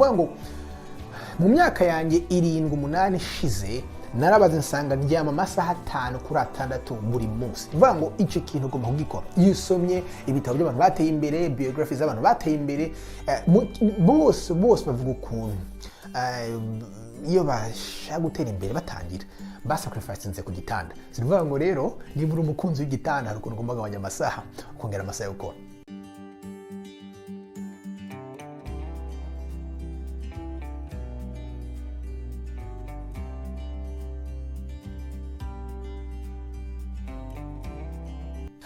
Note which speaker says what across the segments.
Speaker 1: ukuvuga ngo mu myaka yanjye 7-8 ishize narabaze nsanga ndyama amasaha 5 kuri 6 buri munsi. Bivuga ngo icyo kintu ugomba kugikora. Iyo usomye ibitabo by'abantu bateye imbere, biographies z'abantu bateye imbere, bose bavuga ukuntu iyo bashaka gutera imbere batangira basacrificinze ku gitanda. Bivuga ngo rero niba uri umukunzi w'igitanda hari ukuntu ugomba kugabanya amasaha ukongera amasaha yo gukora.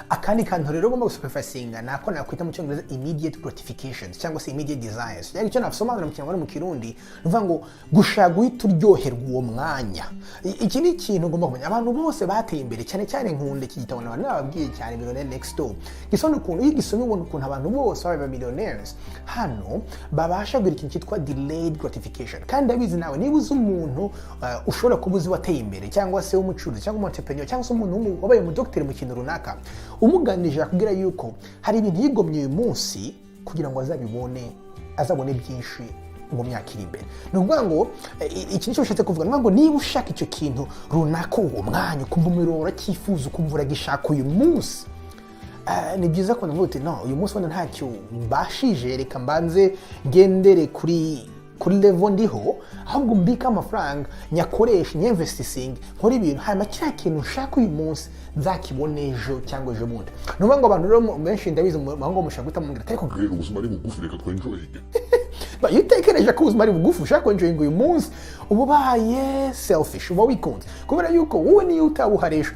Speaker 1: Akandi kantu rero ugomba gusacrificinga nako nakwita mu cyongereza immediate gratifications cyangwa se immediate desires. Cyangwa icyo nasobanura mu kinyarwanda mu kirundi nuvuga ngo gushaka guhita uryoherwa uwo mwanya. Iki ni ikintu ugomba kumenya. Abantu bose bateye imbere cyane cyane nkunde iki gitabo n'abantu babwiye cyane Millionaire Next Door. Gisone ukuntu iyo gisomye ubona ukuntu abantu bose baba millionaires hano babasha kugira ikintu cyitwa delayed gratification. Kandi abizi nawe niba uzi umuntu ushobora kubuzi wateye imbere cyangwa se umucuruzi cyangwa umuentrepreneur cyangwa se umuntu wabaye mu doctor mu kintu runaka umuganije kugira yuko hari ibintu yigomye uyu munsi kugira ngo azabone byinshi mu myaka iri imbere. Ni ukuvuga ngo iki nicyo ushatse kuvuga ngo niba ushaka icyo kintu runaka uwo mwanya ukumva umuriro cyifuza ukumva uragishaka uyu munsi, ni byiza ko navuga uti no uyu munsi wenda ntacyo mbashije reka mbanze ngendere kuri level ndiho ahubwo mbika amafaranga nyakoresha nyinvesting nkora ibintu hanyuma kiriya kintu ushaka uyu munsi nzakibona ejo cyangwa ejo bundi. Nuvuga ngo abantu rero benshi ndabizi ngo mushaka gutamubwira ariko
Speaker 2: ubuzima ari bugufi reka twenjoyinge.
Speaker 1: But you tekereje ko ubuzima ari bugufi ushaka enjoying uyu munsi uba ubaye selfish uba wikunze kubera yuko wowe niyo utabuharesha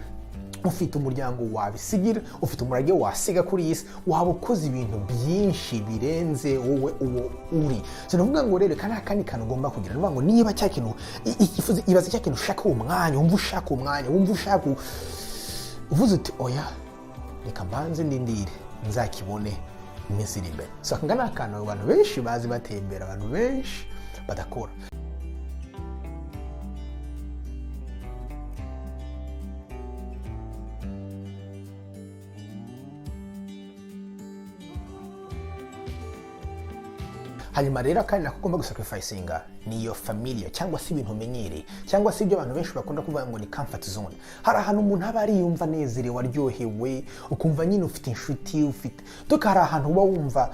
Speaker 1: ufite umuryango wabisigira ufite umurage wasiga kuri iyi si waba ukoze ibintu byinshi birenze wowe uwo uri. So navuga ngo rero kana kandi kantu ugomba kugira navuga ngo niba cya kintu ibaze cya kintu ushaka uwo mwanya wumva ushaka umwanya wumva ushaka uvuze uti oya reka mbanze ndindire nzakibone iminsi iri imbere. So akangana akantu abantu benshi bazi bateye imbere abantu benshi badakora. Hanyuma rero kandi nako ugomba gusacrificinga ni iyo familia cyangwa se ibintu umenyereye cyangwa se ibyo abantu benshi bakunda kuvuga ngo ni comfort zone. Hari ahantu umuntu aba ari yumva nezerewe aryohewe ukumva nyine ufite inshuti ufite doka hari ahantu uba wumva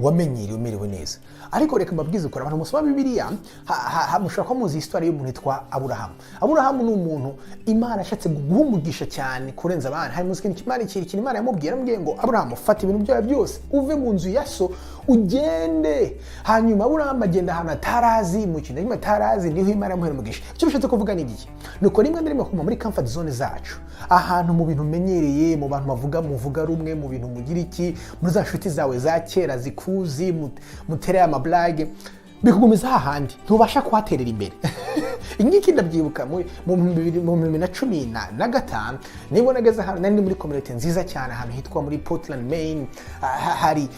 Speaker 1: wamenyereye umerewe neza. Ariko reka mbabwize ukora abantu musoma Bibiliya mushaka ko muzi histoire y'umuntu yitwa Aburahamu ni umuntu Imana yashatse guhumugisha cyane kurenza abandi. Hari muziki ikintu Imana yamubwiye ngo Aburahamu fata ibintu byawe byose uve mu nzu ya so ugende. Hanyuma Aburahamu agenda ahantu atarazi mu kintu nyuma atarazi niho Imana yamuhera umugisha. Icyo bishatse kuvuga ni iki? Nuko rimwe na rimwe kuma muri comfort zone zacu ahantu mu bintu umenyereye mu bantu muvuga rumwe mu bintu mugira iki muri za nshuti zawe za kera zikuzi mutereye amablage bikugumiza hahandi ntubasha kuhaterera imbere. Ingiki ndabyibuka mu 2015 nibo nageze ahantu nari muri community nziza cyane ahantu hitwa muri Portland, Maine.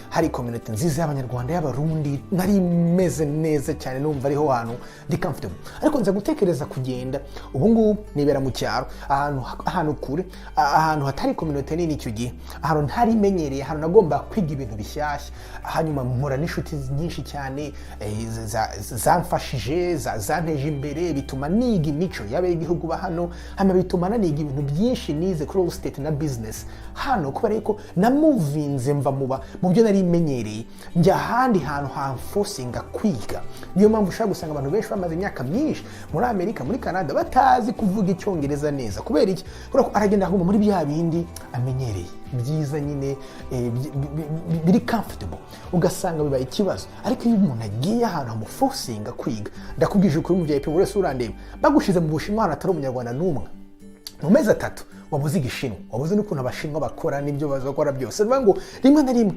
Speaker 1: Hari community nziza y'abanyarwanda y'abarundi nari meze neza cyane numva ariho hantu ndi comfortable. Ariko nza gutekereza kugenda ubu ngubu nibera mu cyaro ahantu kure ahantu hatari community nini icyo gihe ahantu ntari menyereye ahantu nagomba kwiga ibintu bishyashya. Hanyuma mpora n'inshuti nyinshi cyane zamfashije zanteje imbere bituma niga imico yabaye igihugu hano bituma naniga ibintu byinshi nize kuri real estate na business hano kubera ko namuvinze mva mu byo nari menyereye njya ahandi hantu hamforcinga kwiga. Niyo mpamvu ushaka gusanga abantu benshi bamaze imyaka myinshi muri Amerika muri Canada batazi kuvuga icyongereza neza kubera iki aragenda ahuma muri bya bindi amenyereye byiza nyine biri comfortable ugasanga bibaye ikibazo. Ariko iyo umuntu agiye ahantu hamuforcinga kwiga ndakubwije kuri mu VIP wese urandeba bagushize mu Bushinwa atari umunyarwanda n'umwe mu mezi 3 wabuze igishinwa wabuze n'ukuntu abashinwa bakora n'ibyo bazakora byose. Bivuga ngo rimwe na rimwe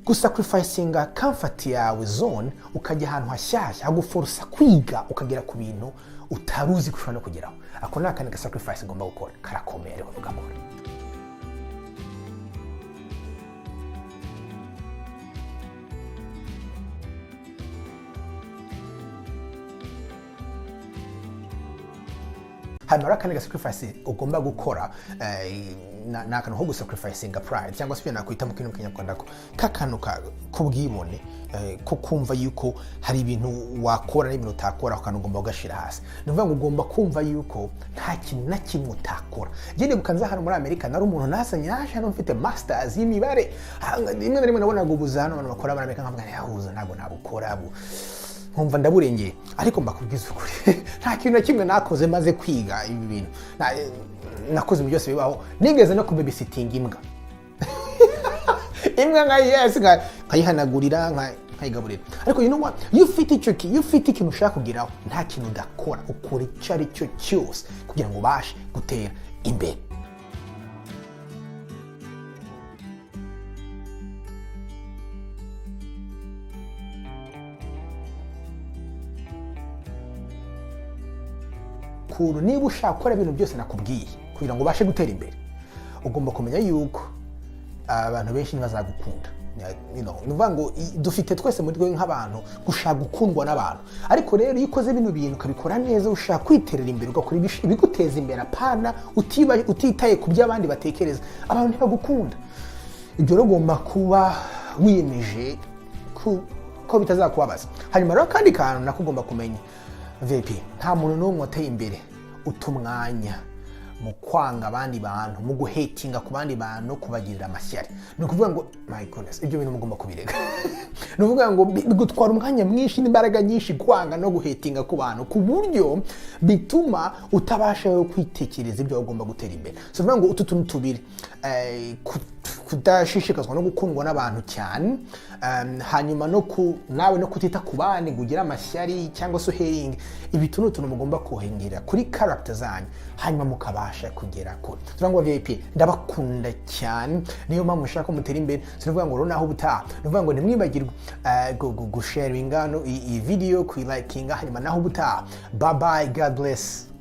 Speaker 1: gusacrificinga comfort yawe zone ukajya ahantu hashyashya haguforsa kwiga ukagera ku bintu utaruzi kushobora no kugeraho. Ako ni akandi sacrifice ugomba gukora karakomeye ariko ugakora. hanyuma akandi sacrifice ugomba gukora ni akantu ko gusacrificinga pride cyangwa se ibyo nakwita mu kintu kinyarwanda ko kakantu k'ubwibone ko kumva yuko hari ibintu wakora n'ibintu utakora akantu ugomba kugashira hasi ni ukuvuga ngo ugomba kumva yuko nta kintu na kimwe utakora njye bukanza hano muri Amerika nari umuntu nasanye yaje hano mfite masters y'imibare rimwe na rimwe nabonaga ubuza hano abantu bakora muri Amerika nkavuga yahuza ntabwo nabukora nkumva ndaburengeye ariko mbakubwiza ukuri nta kintu na kimwe nakoze maze kwiga ibi bintu nakoze mu byose bibaho nigeze no kubabysitting imbwa imbwa nkayihanagurira nkayigaburira ariko you know what you fit ikintu ushaka kugiraho nta kintu udakora ukora icyo ari cyo cyose kugira ngo ubashe gutera imbere. Niba ushaka gukora ibintu byose nakubwiye kugira ngo ubashe gutera imbere ugomba kumenya yuko abantu benshi ntibazagukunda. Nuvuga ngo dufite twese muri twe nk'abantu gushaka gukundwa n'abantu ariko rero iyo ukoze bino bintu ukabikora neza ushaka kwiterera imbere ugakora ibiguteza imbere apana utitaye ku byo abandi batekereza abantu ntibagukunda. Ibyo rero ugomba kuba wiyemeje ko bitazakubabaza. Hanyuma rero kandi kantu nako ugomba kumenya Abavip nta muntu n'umwe wateye imbere utumwanya mu kwanga abandi bantu mu guhatinga ku bandi bantu kubagirira amashyari. Ni ukuvuga ngo my goodness ibyo bintu mugomba kubireka. Ni ukuvuga ngo bigutwara umwanya mwinshi n'imbaraga nyinshi kwanga no guhatinga ku bantu ku buryo bituma utabasha kwitekereza ibyo ugomba gutera imbere. So vuga ngo utu tuntu tubiri kudashishikazwa no gukundwa n'abantu cyane hanyuma nawe no kutita ku bandi kugira amashyari cyangwa se hering ibi tuntu mugomba kuhengera kuri character zanyu hanyuma mukabasha kugera kure. Tuvuga ngo Abavip ndabakunda cyane niyo mpamvu mushaka mutera imbere. Tuvuga ngo naho ubutaha tuvuga ngo nimwibagirwe gusharinga iyi video, kuyilikinga hanyuma naho ubutaha. Bye bye, God bless.